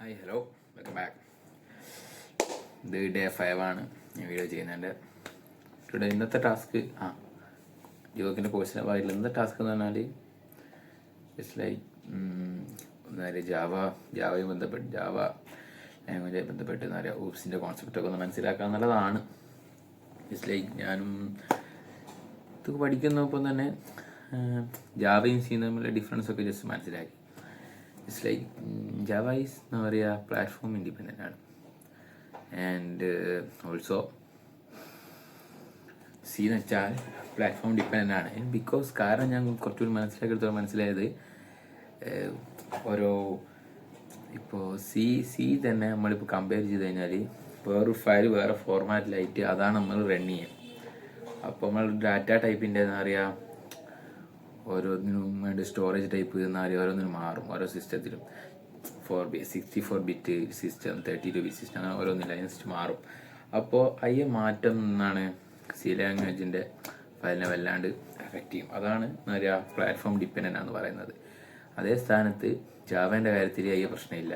Hi hello welcome back. ഇത് day 5 ആണ് ഞാൻ വീഡിയോ ചെയ്യുന്നതിൻ്റെ. ഇന്നത്തെ ടാസ്ക് യോഗത്തിൻ്റെ കോഴ്സിനെ ഭാഗമായിട്ടുള്ള ഇന്നത്തെ ടാസ്ക് എന്ന് പറഞ്ഞാൽ ഇറ്റ്സ് ലൈക്ക് ജാവയുമായി ബന്ധപ്പെട്ട് ജാവ ലാംഗ്വേജുമായി ബന്ധപ്പെട്ട് എന്താ പറയുക ഊപ്സിൻ്റെ കോൺസെപ്റ്റൊക്കെ ഒന്ന് മനസ്സിലാക്കുക എന്നുള്ളതാണ്. ഇറ്റ്സ് ലൈക്ക് ഞാനും ഇതൊക്കെ പഠിക്കുന്നപ്പോൾ തന്നെ ജാവയും സിയും തമ്മിലുള്ള ഡിഫറൻസ് ഒക്കെ ജസ്റ്റ് മനസ്സിലാക്കി. ഇറ്റ്സ് ലൈക്ക് ജാവ ഈസ് എന്താ പറയുക പ്ലാറ്റ്ഫോം ഇൻഡിപെൻഡൻ്റ് ആണ്. ആൻഡ് ഓൾസോ സി എന്ന് വെച്ചാൽ പ്ലാറ്റ്ഫോം ഡിപ്പെൻഡൻ്റ് ആണ്. കാരണം ഞാൻ കുറച്ചുകൂടി മനസ്സിലായത് ഓരോ ഇപ്പോൾ സി തന്നെ നമ്മളിപ്പോൾ കമ്പയർ ചെയ്ത് കഴിഞ്ഞാൽ വേറൊരു ഫയൽ വേറെ ഫോർമാറ്റിലായിട്ട് അതാണ് നമ്മൾ റൺ ചെയ്യുക. അപ്പോൾ നമ്മൾ ഡാറ്റ ടൈപ്പിൻ്റെ എന്താ പറയുക ഓരോന്നിനും വേണ്ടി സ്റ്റോറേജ് ടൈപ്പ് എന്താ പറയുക ഓരോന്നിനും മാറും. ഓരോ സിസ്റ്റത്തിലും 64 ബിറ്റ് സിസ്റ്റം, 32 ബിറ്റ് സിസ്റ്റം, അങ്ങനെ ഓരോന്നില്ല അതിനനുസരിച്ച് മാറും. അപ്പോൾ അതിയെ മാറ്റം എന്നാണ് സി ലാംഗ്വേജിൻ്റെ ഫയലിനെ വല്ലാണ്ട് എഫക്റ്റ് ചെയ്യും. അതാണ് എന്താ പറയുക പ്ലാറ്റ്ഫോം ഡിപ്പെൻഡൻ്റ് എന്ന് പറയുന്നത്. അതേ സ്ഥാനത്ത് ജാവേൻ്റെ കാര്യത്തിൽ അതിയ പ്രശ്നമില്ല.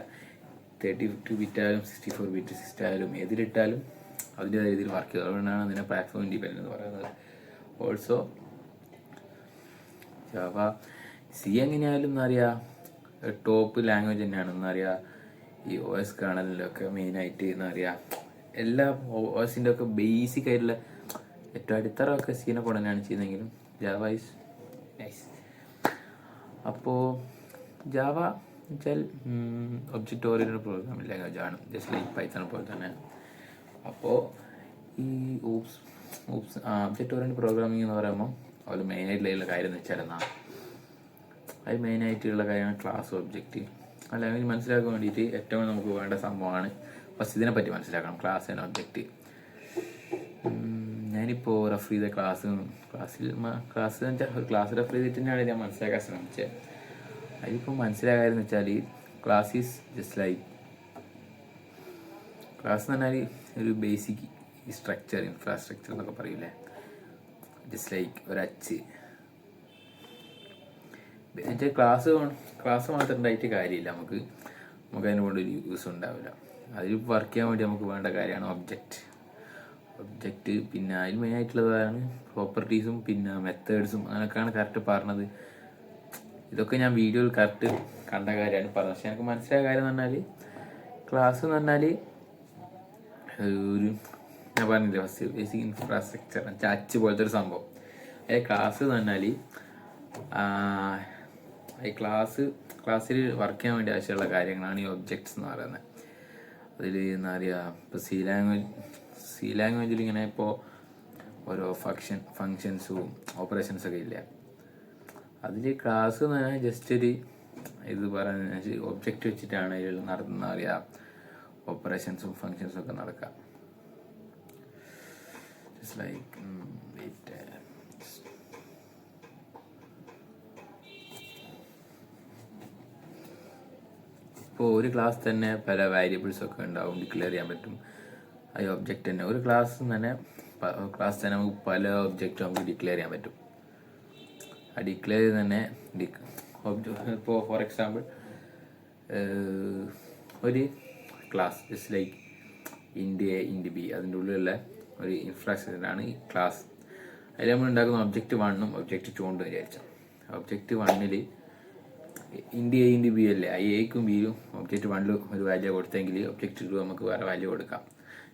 32 ബിറ്റായാലും 64 ബിറ്റ് സിസ്റ്റം ആയാലും ഏതിലിട്ടാലും അതിൻ്റെ രീതിയിൽ വർക്ക് ചെയ്യും. അതുകൊണ്ടാണ് അതിനെ പ്ലാറ്റ്ഫോം ഇൻഡിപെൻഡൻ്റ് എന്ന് പറയുന്നത്. ഓൾസോ ജാവ സി എങ്ങനെയായാലും എന്താ പറയുക ടോപ്പ് ലാംഗ്വേജ് തന്നെയാണ്. എന്താ പറയുക ഈ OS കേർണലിലൊക്കെ മെയിനായിട്ട് എന്താ പറയുക എല്ലാ OSൻ്റെ ഒക്കെ ബേസിക് ആയിട്ടുള്ള ഏറ്റവും അടിത്തറൊക്കെ സീനെ പോലെ തന്നെയാണ് ചെയ്യുന്നതെങ്കിലും ജാവ ഈസ് നൈസ്. അപ്പോൾ ജാവ വെച്ചാൽ ഒബ്ജക്റ്റ് ഓറിയൻറ്റഡ് പ്രോഗ്രാമിംഗ് ലാംഗ്വേജ് ആണ്, ജസ്റ്റ് ലൈക്ക് പൈത്തൺ പോലെ തന്നെ. അപ്പോൾ ഈ ഒബ്ജക്റ്റ് ഓറിയൻറ്റഡ് പ്രോഗ്രാമിംഗ് എന്ന് പറയുമ്പോൾ അതിൽ മെയിനായിട്ടുള്ള കാര്യം എന്ന് വെച്ചാൽ അതിൽ മെയിനായിട്ടുള്ള കാര്യമാണ് ക്ലാസ് ഒബ്ജക്റ്റ്. ആ ലാംഗ്വേജ് മനസ്സിലാക്കാൻ വേണ്ടിയിട്ട് ഏറ്റവും നമുക്ക് വേണ്ട സംഭവമാണ് ഫസ്റ്റ് ഇതിനെപ്പറ്റി മനസ്സിലാക്കണം, ക്ലാസ് ആൻഡ് ഒബ്ജക്റ്റ്. ഞാനിപ്പോൾ റെഫർ ചെയ്ത ക്ലാസ് എന്ന് വെച്ചാൽ ഒരു ക്ലാസ് റെഫർ ചെയ്തിട്ട് തന്നെയാണ് ഞാൻ മനസ്സിലാക്കാൻ ശ്രമിച്ചത്. അതിലിപ്പോൾ മനസ്സിലാകാരെന്ന് വെച്ചാൽ class is just like class എന്ന് പറഞ്ഞാൽ ഒരു ബേസിക് സ്ട്രക്ചർ ഇൻഫ്രാസ്ട്രക്ചർ എന്നൊക്കെ പറയില്ലേ, ജസ്റ്റ് ലൈക്ക് ഒരച്ച്. എന്നുവെച്ചാൽ ക്ലാസ് മാത്രം ഉണ്ടായിട്ട് കാര്യമില്ല, നമുക്ക് അതിനെ കൊണ്ട് ഒരു യൂസ് ഉണ്ടാവില്ല. അതിൽ വർക്ക് ചെയ്യാൻ വേണ്ടി നമുക്ക് വേണ്ട കാര്യമാണ് ഒബ്ജക്റ്റ്. പിന്നെ അതിൽ മെയിനായിട്ടുള്ളതാണ് പ്രോപ്പർട്ടീസും പിന്നെ മെത്തേഡ്സും, അങ്ങനെയൊക്കെയാണ് കറക്റ്റ് പറഞ്ഞത്. ഇതൊക്കെ ഞാൻ വീഡിയോയിൽ കറക്റ്റ് കണ്ട കാര്യമാണ് പറഞ്ഞത്. പക്ഷെ എനിക്ക് മനസ്സിലായ കാര്യം എന്ന് പറഞ്ഞാൽ ക്ലാസ് എന്ന് പറഞ്ഞാൽ ഒരു ഞാൻ പറഞ്ഞില്ലേ ഫസ്റ്റ് ബേസിക് ഇൻഫ്രാസ്ട്രക്ചർ അച്ച് പോലത്തെ ഒരു സംഭവം. അതായത് ക്ലാസ് എന്ന് പറഞ്ഞാൽ ഈ ക്ലാസ്സിൽ വർക്ക് ചെയ്യാൻ വേണ്ടി ആവശ്യമുള്ള കാര്യങ്ങളാണ് ഈ ഒബ്ജക്ട്സ് എന്ന് പറയുന്നത്. അതിൽ എന്താ പറയുക ഇപ്പോൾ സി ലാംഗ്വേജിൽ ഇങ്ങനെ ഇപ്പോൾ ഓരോ ഫങ്ഷൻസും ഓപ്പറേഷൻസൊക്കെ ഇല്ല. അതിൽ ക്ലാസ് എന്ന് പറഞ്ഞാൽ ജസ്റ്റ് ഒരു ഇത് പറയുന്നത് ഒബ്ജക്റ്റ് വെച്ചിട്ടാണ് ഇതിൽ നടത്തുന്ന അറിയാം ഓപ്പറേഷൻസും ഫങ്ഷൻസും ഒക്കെ നടക്കുക. It's like ഇപ്പോൾ ഒരു ക്ലാസ് തന്നെ പല വേരിയബിൾസ് ഒക്കെ ഉണ്ടാവും, ഡിക്ലെയർ ചെയ്യാൻ പറ്റും. ഈ ഒബ്ജക്റ്റ് തന്നെ ഒരു ക്ലാസ് തന്നെ നമുക്ക് പല ഒബ്ജക്റ്റ് നമുക്ക് ഡിക്ലെയർ ചെയ്യാൻ പറ്റും. ആ ഡിക്ലെയർ ചെയ്ത് തന്നെ ഇപ്പോൾ ഫോർ എക്സാമ്പിൾ ഒരു ക്ലാസ് ജസ്റ്റ് ലൈക്ക് ഇൻഡ് A ഇൻഡ് B അതിൻ്റെ ഉള്ളിലുള്ള ഒരു ഇൻഫ്രാസ്ട്രക്ചറാണ് ഈ ക്ലാസ്. അതിൽ നമ്മൾ ഉണ്ടാക്കുന്ന ഒബ്ജക്റ്റ് 1ഉം ഒബ്ജക്റ്റ് 2 ഉണ്ട് വിചാരിച്ചാൽ. ഒബ്ജക്റ്റ് 1ൽ ഇൻഡ് A ഇൻഡ് B അല്ലേ, Aക്കും Bയും ഒബ്ജക്റ്റ് 1ൽ ഒരു വാല്യൂ കൊടുത്തെങ്കിൽ ഒബ്ജക്റ്റ് 2 നമുക്ക് വേറെ വാല്യൂ കൊടുക്കാം.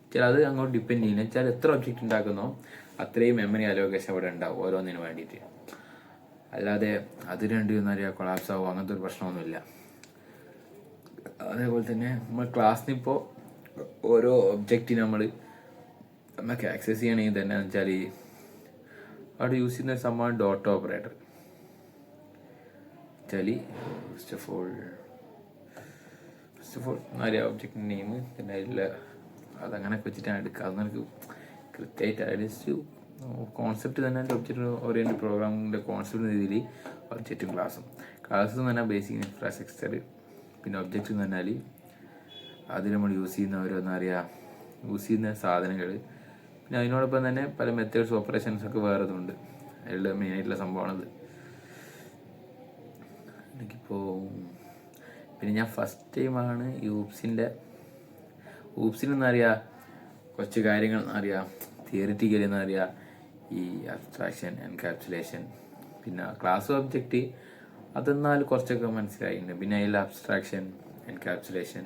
വെച്ചാൽ അത് അങ്ങോട്ട് ഡിപ്പെൻഡ് ചെയ്യുന്നത് വെച്ചാൽ എത്ര ഒബ്ജക്റ്റ് ഉണ്ടാക്കുന്നോ അത്രയും മെമ്മറി അലോക്കേഷൻ അവിടെ ഉണ്ടാവും ഓരോന്നിന് വേണ്ടിയിട്ട്. അല്ലാതെ അത് രണ്ടും എന്താ പറയുക കൊളാപ്സ് ആവും അങ്ങനത്തെ ഒരു പ്രശ്നമൊന്നുമില്ല. അതേപോലെ തന്നെ നമ്മൾ ക്ലാസ്സിനിപ്പോൾ ഓരോ ഒബ്ജക്റ്റിന് നമുക്ക് ആക്സസ് ചെയ്യണമെങ്കിൽ തന്നെ വെച്ചാൽ അവിടെ യൂസ് ചെയ്യുന്ന ഒരു സംഭവമാണ് ഡോട്ട് ഓപ്പറേറ്റർ. വെച്ചാൽ ഫസ്റ്റ് ഓഫ് ഓൾ അറിയാം ഒബ്ജക്റ്റിൻ്റെ നെയിം പിന്നെ അതിലുള്ള അതങ്ങനെയൊക്കെ വെച്ചിട്ടാണ് എടുക്കുക. അത് എനിക്ക് കൃത്യമായിട്ട് ജസ്റ്റ് കോൺസെപ്റ്റ് തന്നെ ഒബ്ജക്റ്റ് ഓറിയൻറ്റഡ് പ്രോഗ്രാമിൻ്റെ കോൺസെപ്റ്റ് രീതിയിൽ ഒബ്ജക്റ്റും ക്ലാസ് എന്ന് പറഞ്ഞാൽ ബേസിക് ഇൻഫ്രാസ്ട്രക്ചർ. പിന്നെ ഒബ്ജക്റ്റ് എന്ന് പറഞ്ഞാൽ അതിൽ നമ്മൾ യൂസ് ചെയ്യുന്ന ഓരോന്ന് അറിയാം യൂസ് ചെയ്യുന്ന സാധനങ്ങൾ. പിന്നെ അതിനോടൊപ്പം തന്നെ പല മെത്തേഡ്സ് ഓപ്പറേഷൻസൊക്കെ വേറെ ഇതുണ്ട്. അതിലുള്ള മെയിനായിട്ടുള്ള സംഭവമാണത്. എനിക്കിപ്പോൾ പിന്നെ ഞാൻ ഫസ്റ്റ് ടൈമാണ് ഈ ഊപ്സിനെന്നറിയാം കുറച്ച് കാര്യങ്ങൾ അറിയാം, തിയറിറ്റിക്കലി എന്നറിയാം, ഈ അബ്സ്ട്രാക്ഷൻ, എൻകാപ്സുലേഷൻ, പിന്നെ ക്ലാസ് ഒബ്ജക്റ്റ് അതെന്നാൽ കുറച്ചൊക്കെ മനസ്സിലായിട്ടുണ്ട്. പിന്നെ അതിൽ അബ്സ്ട്രാക്ഷൻ, എൻകാപ്സുലേഷൻ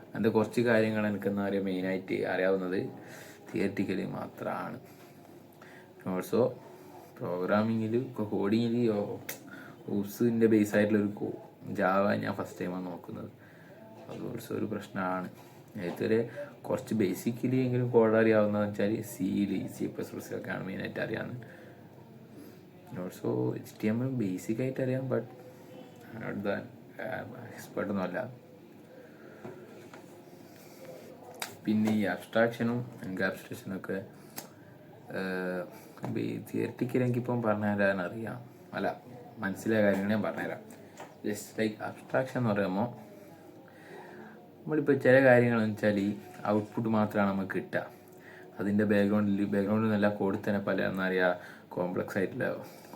അങ്ങനത്തെ കുറച്ച് കാര്യങ്ങൾ എനിക്കെന്താ പറയുക മെയിനായിട്ട് അറിയാവുന്നത് തിയറിറ്റിക്കലി മാത്രമാണ്. ഓൾസോ പ്രോഗ്രാമിങ്ങിൽ കോഡിങ്ങിൽ ഊപ്സിൻ്റെ ബേസ് ആയിട്ടുള്ളൊരു ജാവ ഞാൻ ഫസ്റ്റ് ടൈമാണ് നോക്കുന്നത്. അത് ഓൾസോ ഒരു പ്രശ്നമാണ്. ഇതുവരെ കുറച്ച് ബേസിക്കലി എങ്കിലും കോഡ് അറിയാവുന്നതെന്ന് വെച്ചാൽ C++ഒക്കെയാണ് മെയിനായിട്ട് അറിയാവുന്നത്. ഓൾസോ HTML ബേസിക് ആയിട്ട് അറിയാം, ബട്ട് നോട്ട് ദ എക്സ്പേർട്ടൊന്നും അല്ല. പിന്നെ ഈ അബ്സ്ട്രാക്ഷനും എൻകാപ്സുലേഷനൊക്കെ തിയറിറ്റിക്കലി എനിക്കിപ്പം പറഞ്ഞുതരാൻ അറിയാം, അല്ല മനസ്സിലായ കാര്യങ്ങൾ ഞാൻ പറഞ്ഞുതരാം. ജസ്റ്റ് ലൈക്ക് അബ്സ്ട്രാക്ഷൻ എന്ന് പറയുമ്പോൾ നമ്മളിപ്പോൾ ചില കാര്യങ്ങളെന്ന് വെച്ചാൽ ഔട്ട്പുട്ട് മാത്രമാണ് നമുക്ക് കിട്ടുക. അതിൻ്റെ ബാക്ക്ഗ്രൗണ്ടിൽ നല്ല കോഡിൽ തന്നെ പല എന്താ പറയുക കോംപ്ലക്സ് ആയിട്ടുള്ള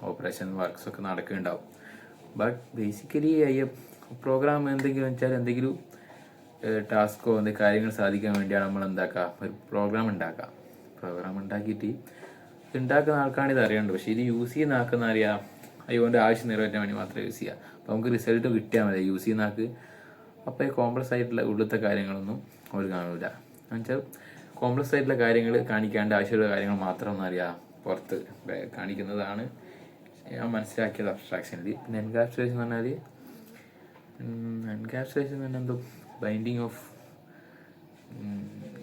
ഓപ്പറേഷൻ വർക്ക്സ് ഒക്കെ നടക്കുന്നുണ്ടാവും. ബട്ട് ബേസിക്കലി പ്രോഗ്രാം എന്തെങ്കിലും ടാസ്കോ എന്തെങ്കിലും കാര്യങ്ങൾ സാധിക്കാൻ വേണ്ടിയാണ് നമ്മൾ എന്താക്കുക, ഒരു പ്രോഗ്രാം ഉണ്ടാക്കിയിട്ട് ഉണ്ടാക്കുന്ന ആൾക്കാണ് ഇത് അറിയേണ്ടത്. പക്ഷേ ഇത് യൂസ് ചെയ്യുന്ന ആൾക്കെന്ന് അറിയാം അതുകൊണ്ട് ആവശ്യം നിറവേറ്റാൻ വേണ്ടി മാത്രമേ യൂസ് ചെയ്യുക. അപ്പോൾ നമുക്ക് റിസൾട്ട് കിട്ടിയാൽ മതി യൂസ് ചെയ്യുന്ന ആൾക്ക്. അപ്പോൾ ഈ കോംപ്ലക്സ് ആയിട്ടുള്ള ഉള്ളത്തെ കാര്യങ്ങളൊന്നും അവർ കാണില്ല. എന്നുവെച്ചാൽ കോംപ്ലക്സ് ആയിട്ടുള്ള കാര്യങ്ങൾ കാണിക്കാണ്ട് ആവശ്യമുള്ള കാര്യങ്ങൾ മാത്രം എന്നറിയാം പുറത്ത് കാണിക്കുന്നതാണ് ഞാൻ മനസ്സിലാക്കിയത് അബ്സ്ട്രാക്ഷനിൽ. പിന്നെ എൻകാപ്സുലേഷൻ എന്ന് പറഞ്ഞാൽ എന്തോ binding of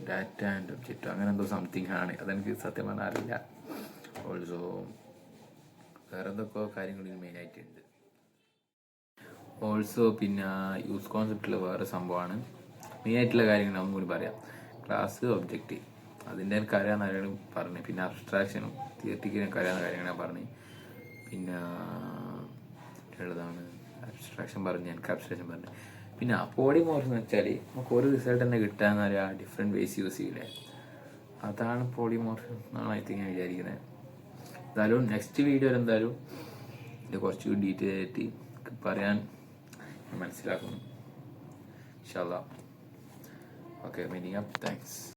data and object അങ്ങനെ എന്തോ സംതിങ് ആണ്. അതെനിക്ക് സത്യം പറഞ്ഞാൽ അറിയില്ല. ഓൾസോ വേറെ എന്തൊക്കെയോ കാര്യങ്ങൾ മെയിനായിട്ടുണ്ട്. ഓൾസോ പിന്നെ യൂസ് കോൺസെപ്റ്റിൽ വേറെ സംഭവമാണ് മെയിനായിട്ടുള്ള കാര്യങ്ങൾ ഒന്നും കൂടി പറയാം. ക്ലാസ് ഒബ്ജക്റ്റ് അതിൻ്റെ എനിക്ക് അറിയാവുന്ന കാര്യങ്ങൾ പറഞ്ഞു. പിന്നെ അബ്സ്ട്രാക്ഷനും തിയറിറ്റിക്കലും എനിക്ക് അറിയാവുന്ന കാര്യങ്ങൾ ഞാൻ പറഞ്ഞു. പിന്നെ ഉള്ളതാണ് അബ്സ്ട്രാക്ഷൻ പറഞ്ഞു, എൻകാപ്സുലേഷൻ പറഞ്ഞു. പിന്നെ പോളിമോർഫ് എന്ന് വെച്ചാൽ നമുക്ക് ഒരു റിസൾട്ട് തന്നെ കിട്ടാന്ന് പറയാം ഡിഫറെൻറ്റ് വേസ് യൂസ് ചെയ്യില്ലേ, അതാണ് പോളിമോർഫ് എന്നാണ് ഐ തിങ്ക് ഞാൻ വിചാരിക്കുന്നത്. എന്തായാലും നെക്സ്റ്റ് വീഡിയോയിൽ എന്തായാലും ഇത് കുറച്ചുകൂടി ഡീറ്റെയിൽ ആയിട്ട് പറയാൻ മനസ്സിലാക്കുന്നു. ഇൻഷാ അല്ലാഹ്. Okay, meaning up. താങ്ക്സ്.